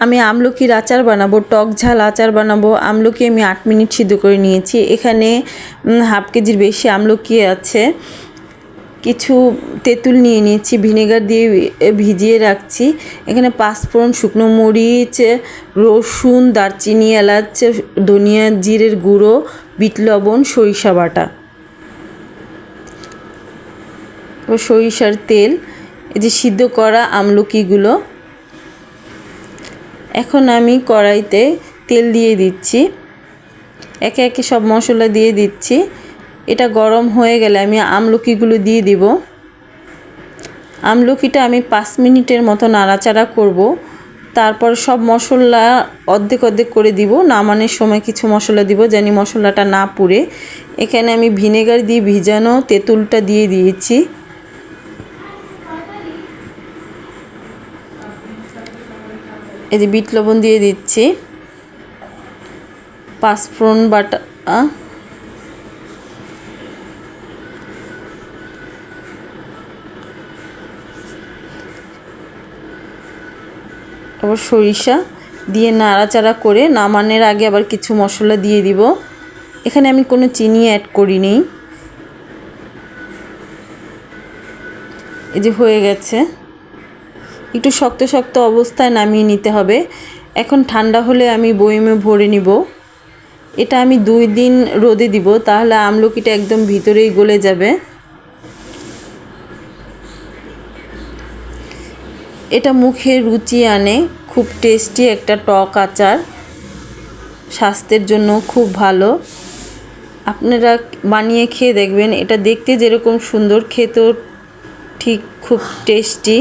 আমি আমলকির আচার বানাবো, টক ঝাল আচার বানাবো। আমলকি আমি 8 মিনিট সিদ্ধ করে নিয়েছি। এখানে হাফ কেজির বেশি আমলকি আছে। কিছু তেঁতুল নিয়ে নিয়েছি, ভিনেগার দিয়ে ভিজিয়ে রাখছি। এখানে পাঁচফোড়ন, শুকনো মরিচ, রসুন, দারচিনি, এলাচ, ধনিয়া, জিরের গুঁড়ো, বিট লবণ, সরিষা বাটা, সরিষার তেল, এই যে সিদ্ধ করা আমলকিগুলো। এখন আমি কড়াইতে তেল দিয়ে দিচ্ছি, একে একে সব মশলা দিয়ে দিচ্ছি। এটা গরম হয়ে গেলে আমি আমলকিগুলো দিয়ে দিব। আমলকিটা আমি 5 মিনিটের মতো নাড়াচাড়া করব। তারপর সব মশলা অর্ধেক অর্ধেক করে দিব। নামানোর সময় কিছু মশলা দিব যেন মশলাটা না পুড়ে। এখানে আমি ভিনেগার দিয়ে ভিজানো তেঁতুলটা দিয়ে দিয়েছি। এই যে বিট লবণ দিয়ে দিচ্ছি, পাঁচফোড়ন বাটা, তারপর সরিষা দিয়ে নাড়াচাড়া করে নামানোর আগে আবার কিছু মশলা দিয়ে দিব। এখানে আমি কোনো চিনি অ্যাড করিনি। এই যে হয়ে গেছে, একটু শক্ত শক্ত অবস্থায় নামিয়ে নিতে হবে। এখন ঠান্ডা হলে আমি বয়মে ভরে নিব। এটা আমি 2 দিন রোদে দিব, তাহলে আমলকিটা একদম ভিতরেই গলে যাবে। এটা মুখে রুচি আনে, খুব টেস্টি একটা টক আচার, স্বাস্থ্যের জন্য খুব ভালো। আপনারা বানিয়ে খেয়ে দেখবেন। এটা দেখতে যেরকম সুন্দর, খেতেও ঠিক খুব টেস্টি।